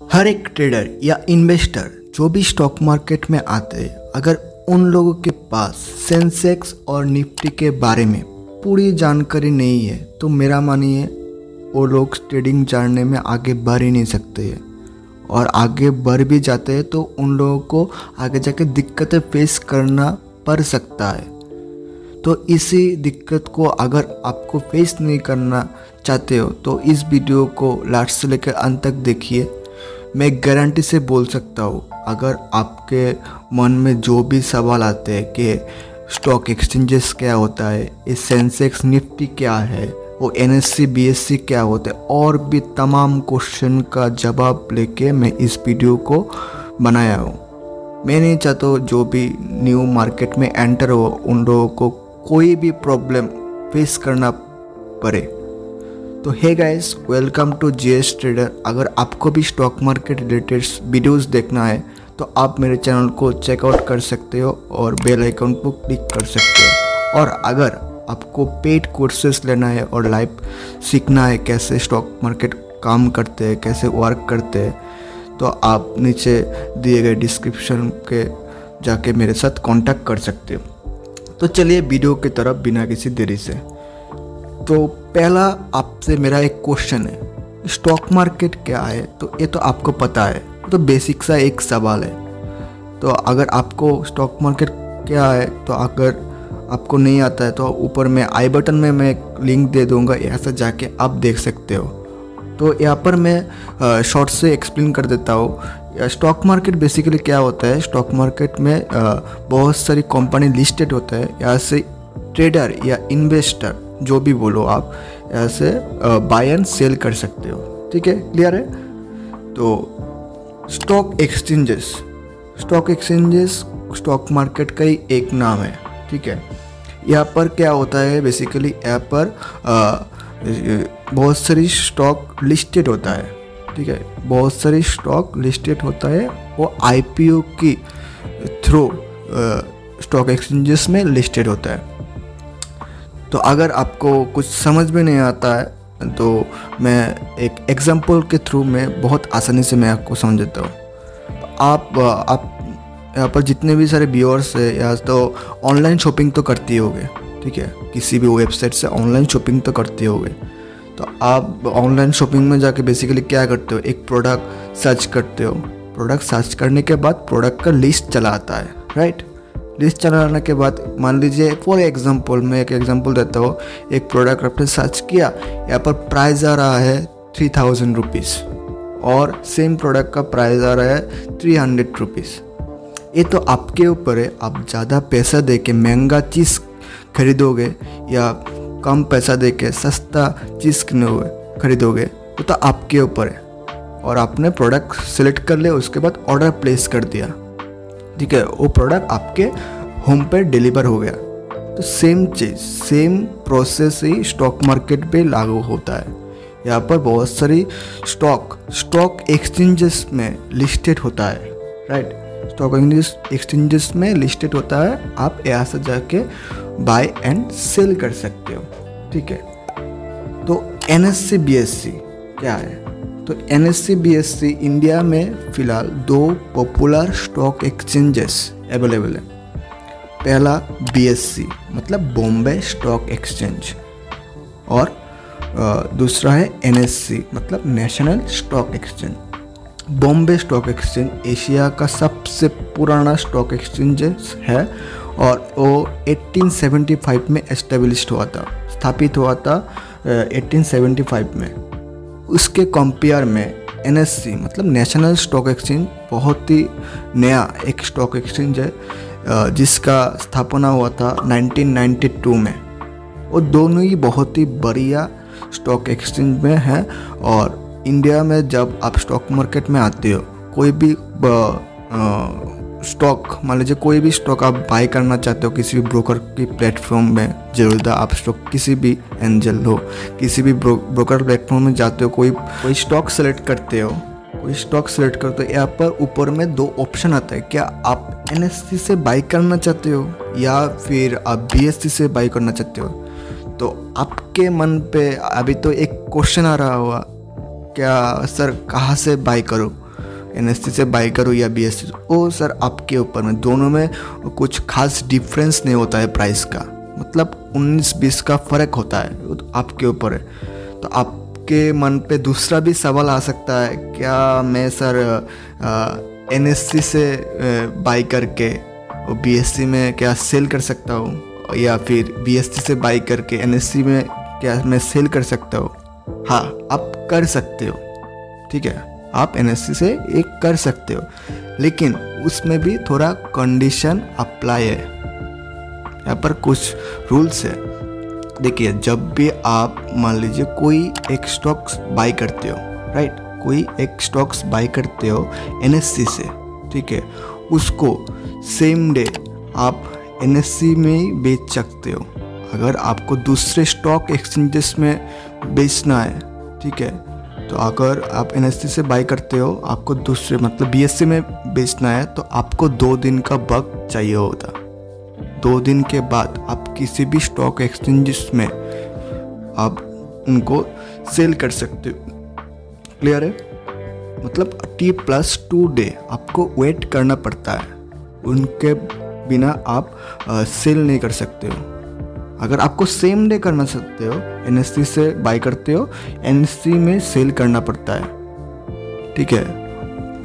हर एक ट्रेडर या इन्वेस्टर जो भी स्टॉक मार्केट में आते हैं, अगर उन लोगों के पास सेंसेक्स और निफ्टी के बारे में पूरी जानकारी नहीं है तो मेरा मानिए वो लोग ट्रेडिंग जानने में आगे बढ़ ही नहीं सकते हैं। और आगे बढ़ भी जाते हैं तो उन लोगों को आगे जाके दिक्कतें फेस करना पड़ सकता है। तो इसी दिक्कत को अगर आपको फेस नहीं करना चाहते हो तो इस वीडियो को लास्ट से लेकर अंत तक देखिए। मैं गारंटी से बोल सकता हूँ, अगर आपके मन में जो भी सवाल आते हैं कि स्टॉक एक्सचेंजेस क्या होता है, ये सेंसेक्स निफ्टी क्या है, वो एनएससी बीएससी क्या होता है, और भी तमाम क्वेश्चन का जवाब लेके मैं इस वीडियो को बनाया हूँ। मैं नहीं चाहता जो भी न्यू मार्केट में एंटर हो उन लोगों को कोई भी प्रॉब्लम फेस करना पड़े। तो hey guys, welcome to GS Trader. अगर आपको भी स्टॉक मार्केट रिलेटेड वीडियोस देखना है तो आप मेरे चैनल को चेकआउट कर सकते हो और बेल आइकन को क्लिक कर सकते हो। और अगर आपको पेड कोर्सेस लेना है और लाइव सीखना है कैसे स्टॉक मार्केट काम करते हैं, कैसे वर्क करते हैं, तो आप नीचे दिए गए डिस्क्रिप्शन के जाके मेरे साथ कांटेक्ट कर सकते हो। तो चलिए वीडियो की तरफ बिना किसी देरी से। तो पहला आपसे मेरा एक क्वेश्चन है, स्टॉक मार्केट क्या है? तो ये तो आपको पता है, तो बेसिक सा एक सवाल है। तो अगर आपको स्टॉक मार्केट क्या है तो अगर आपको नहीं आता है तो ऊपर में आई बटन में मैं एक लिंक दे दूंगा, ऐसा जाके आप देख सकते हो। तो यहाँ पर मैं शॉर्ट से एक्सप्लेन कर देता हूँ। स्टॉक मार्केट बेसिकली क्या होता है, स्टॉक मार्केट में बहुत सारी कंपनी लिस्टेड होता है। यहाँ से ट्रेडर या इन्वेस्टर जो भी बोलो आप, ऐसे बाय एंड सेल कर सकते हो। ठीक है, क्लियर है? तो स्टॉक एक्सचेंजेस स्टॉक मार्केट का ही एक नाम है। ठीक है, यहाँ पर क्या होता है, बेसिकली यहाँ पर बहुत सारी स्टॉक लिस्टेड होता है। ठीक है, बहुत सारी स्टॉक लिस्टेड होता है, वो आईपीओ की थ्रू स्टॉक एक्सचेंजेस में लिस्टेड होता है। तो अगर आपको कुछ समझ में नहीं आता है तो मैं एक एग्जांपल के थ्रू में बहुत आसानी से मैं आपको समझ देता हूँ। तो आप यहाँ पर जितने भी सारे व्यूअर्स है, या तो ऑनलाइन शॉपिंग तो करती होगे। ठीक है, किसी भी वेबसाइट से ऑनलाइन शॉपिंग तो करती होगे। तो आप ऑनलाइन शॉपिंग में जाके बेसिकली क्या करते हो, एक प्रोडक्ट सर्च करते हो। प्रोडक्ट सर्च करने के बाद प्रोडक्ट का लिस्ट चला आता है, राइट? लिस्ट चलाने के बाद मान लीजिए फॉर एग्जांपल, मैं एक एग्जांपल देता हूँ, एक प्रोडक्ट आपने सर्च किया, यहाँ पर प्राइस आ रहा है 3000 रुपीज़ और सेम प्रोडक्ट का प्राइस आ रहा है 300 रुपीज़। ये तो आपके ऊपर है, आप ज़्यादा पैसा दे के महंगा चीज़ खरीदोगे या कम पैसा दे के सस्ता चीज़ खरीदोगे, तो आपके ऊपर है। और आपने प्रोडक्ट सेलेक्ट कर लिया, उसके बाद ऑर्डर प्लेस कर दिया। ठीक है, वो प्रोडक्ट आपके होम पर डिलीवर हो गया। तो सेम चीज़, सेम प्रोसेस ही स्टॉक मार्केट पे लागू होता है। यहाँ पर बहुत सारी स्टॉक एक्सचेंजेस में लिस्टेड होता है, राइट? स्टॉक एक्सचेंजेस में लिस्टेड होता है, आप यहाँ से जाके बाय एंड सेल कर सकते हो। ठीक है, तो एनएससी बीएससी क्या है? तो एनएससी बीएससी इंडिया में फ़िलहाल 2 पॉपुलर स्टॉक एक्सचेंजेस अवेलेबल है। पहला बीएससी मतलब बॉम्बे स्टॉक एक्सचेंज, और दूसरा है एनएससी मतलब national stock exchange. Bombay stock exchange Asia का सबसे पुराना स्टॉक एक्सचेंज है और वो 1875 में एस्टेब्लिश्ड हुआ था, स्थापित हुआ था 1875 में। उसके कंपेयर में एनएससी मतलब नेशनल स्टॉक एक्सचेंज बहुत ही नया एक स्टॉक एक्सचेंज है जिसका स्थापना हुआ था 1992 में। वो दोनों ही बहुत ही बढ़िया स्टॉक एक्सचेंज में है। और इंडिया में जब आप स्टॉक मार्केट में आते हो, कोई भी स्टॉक, मान लीजिए कोई भी स्टॉक आप बाय करना चाहते हो किसी भी ब्रोकर की प्लेटफॉर्म में, जरूर आप स्टॉक किसी भी एंजल हो, किसी भी ब्रोकर प्लेटफॉर्म में जाते हो, कोई स्टॉक सेलेक्ट करते हो, यहाँ पर ऊपर में 2 ऑप्शन आता है। क्या आप एनएससी से बाय करना चाहते हो या फिर आप बीएससी से बाय करना चाहते हो? तो आपके मन पे अभी तो एक क्वेश्चन आ रहा होगा, क्या सर कहाँ से बाय करूँ? NSE से बाई करो या BSE, ओ सर आपके ऊपर में, दोनों में कुछ खास डिफरेंस नहीं होता है प्राइस का, मतलब 19-20 का फ़र्क होता है, वो तो आपके ऊपर है। तो आपके मन पे दूसरा भी सवाल आ सकता है, क्या मैं सर NSE से बाई करके BSE में क्या सेल कर सकता हूँ, या फिर BSE से बाई करके NSE में क्या मैं सेल कर सकता हूँ? हाँ, आप कर सकते हो, ठीक है, आप NSE से एक कर सकते हो, लेकिन उसमें भी थोड़ा कंडीशन अप्लाई है। यहाँ पर कुछ रूल्स है। देखिए, जब भी आप मान लीजिए कोई एक स्टॉक्स बाई करते हो, राइट, कोई एक स्टॉक्स बाई करते हो NSE से, ठीक है, उसको सेम डे आप NSE में ही बेच सकते हो। अगर आपको दूसरे स्टॉक एक्सचेंजेस में बेचना है, ठीक है, तो अगर आप NSE से बाई करते हो, आपको दूसरे मतलब BSE में बेचना है, तो आपको 2 दिन का वक्त चाहिए होता। 2 दिन के बाद आप किसी भी स्टॉक एक्सचेंजेस में आप उनको सेल कर सकते हो। क्लियर है? मतलब T+2 डे आपको वेट करना पड़ता है, उनके बिना आप सेल नहीं कर सकते हो। अगर आपको सेम डे करना सकते हो, NSE से बाई करते हो, NSE में सेल करना पड़ता है, ठीक है।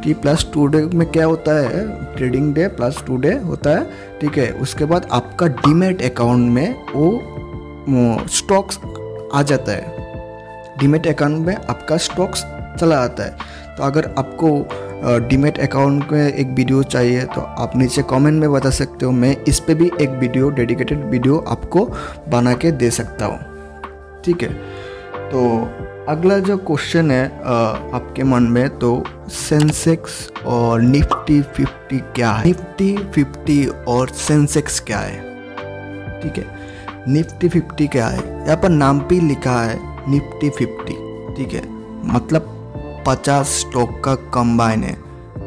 T+2 डे में क्या होता है, ट्रेडिंग डे +2 डे होता है, ठीक है। उसके बाद आपका डीमैट अकाउंट में वो स्टॉक्स आ जाता है, डीमैट अकाउंट में आपका स्टॉक्स चला आता है। तो अगर आपको डीमैट अकाउंट में एक वीडियो चाहिए तो आप नीचे कमेंट में बता सकते हो, मैं इस पे भी एक वीडियो, डेडिकेटेड वीडियो आपको बना के दे सकता हूँ, ठीक है। तो अगला जो क्वेश्चन है आपके मन में, तो सेंसेक्स और निफ्टी 50 क्या है? निफ्टी 50 और सेंसेक्स क्या है, ठीक है। निफ्टी 50 क्या है, यहाँ पर नाम पे लिखा है निफ्टी 50, ठीक है, मतलब 50 स्टॉक का कंबाइन है।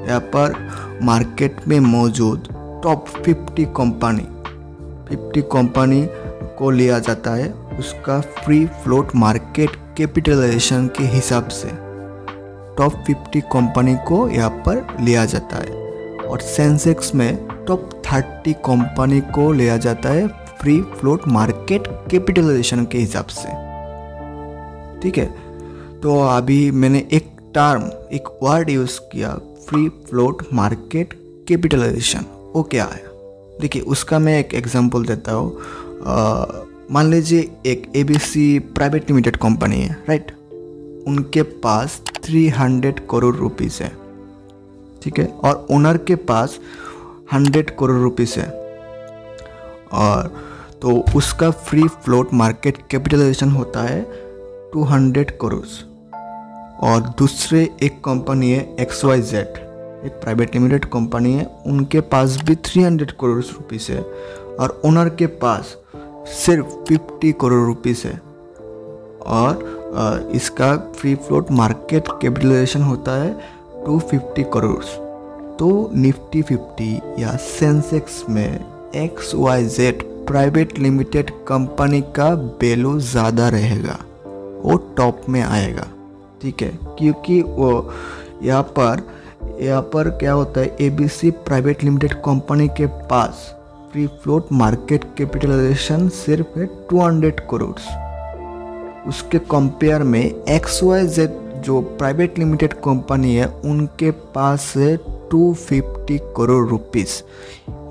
यहाँ पर मार्केट में मौजूद टॉप 50 कंपनी को लिया जाता है उसका फ्री फ्लोट मार्केट कैपिटलाइजेशन के हिसाब से। टॉप 50 कंपनी को यहाँ पर लिया जाता है, और सेंसेक्स में टॉप 30 कंपनी को लिया जाता है फ्री फ्लोट मार्केट कैपिटलाइजेशन के हिसाब से, ठीक है। तो अभी मैंने एक टर्म, एक वर्ड यूज़ किया, फ्री फ्लोट मार्केट कैपिटलाइजेशन, वो क्या है? देखिए, उसका मैं एक एग्जांपल देता हूँ। मान लीजिए एक ABC प्राइवेट लिमिटेड कंपनी है, राइट, उनके पास 300 करोड़ रुपीस है, ठीक है, और ओनर के पास 100 करोड़ रुपीस है, और तो उसका फ्री फ्लोट मार्केट कैपिटलाइजेशन होता है 200 करोड़। और दूसरे एक कंपनी है XYZ, एक प्राइवेट लिमिटेड कंपनी है, उनके पास भी 300 करोड़ रुपीस है, और ओनर के पास सिर्फ 50 करोड़ रुपीस है, और इसका फ्री फ्लोट मार्केट कैपिटलाइजेशन होता है 250 करोड़। तो निफ्टी 50 या सेंसेक्स में XYZ प्राइवेट लिमिटेड कंपनी का वैल्यू ज़्यादा रहेगा, वो टॉप में आएगा, ठीक है, क्योंकि वो यहाँ पर क्या होता है, ABC प्राइवेट लिमिटेड कंपनी के पास फ्री फ्लोट मार्केट कैपिटलाइजेशन सिर्फ है 200 करोड़। उसके कंपेयर में XYZ जो प्राइवेट लिमिटेड कंपनी है, उनके पास है 250 करोड़ रुपीस।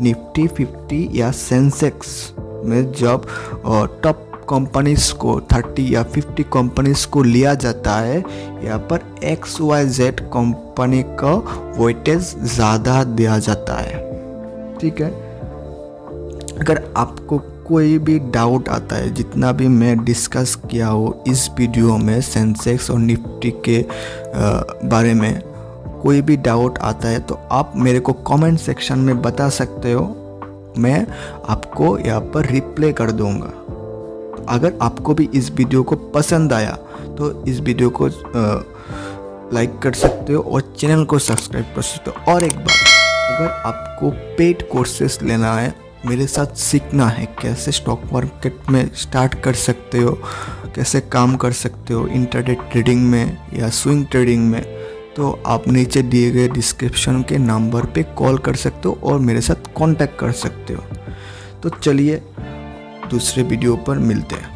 निफ्टी 50 या सेंसेक्स में जब टॉप कंपनीज को 30 या 50 कंपनीज को लिया जाता है, यहाँ पर XYZ कंपनी का वेटेज ज़्यादा दिया जाता है, ठीक है। अगर आपको कोई भी डाउट आता है, जितना भी मैं डिस्कस किया हो इस वीडियो में सेंसेक्स और निफ्टी के बारे में, कोई भी डाउट आता है तो आप मेरे को कमेंट सेक्शन में बता सकते हो, मैं आपको यहाँ पर रिप्लाई कर दूँगा। अगर आपको भी इस वीडियो को पसंद आया तो इस वीडियो को लाइक कर सकते हो और चैनल को सब्सक्राइब कर सकते हो। और एक बात, अगर आपको पेड कोर्सेस लेना है, मेरे साथ सीखना है कैसे स्टॉक मार्केट में स्टार्ट कर सकते हो, कैसे काम कर सकते हो इंट्राडे ट्रेडिंग में या स्विंग ट्रेडिंग में, तो आप नीचे दिए गए डिस्क्रिप्शन के नंबर पे कॉल कर सकते हो और मेरे साथ कांटेक्ट कर सकते हो। तो चलिए दूसरे वीडियो पर मिलते हैं।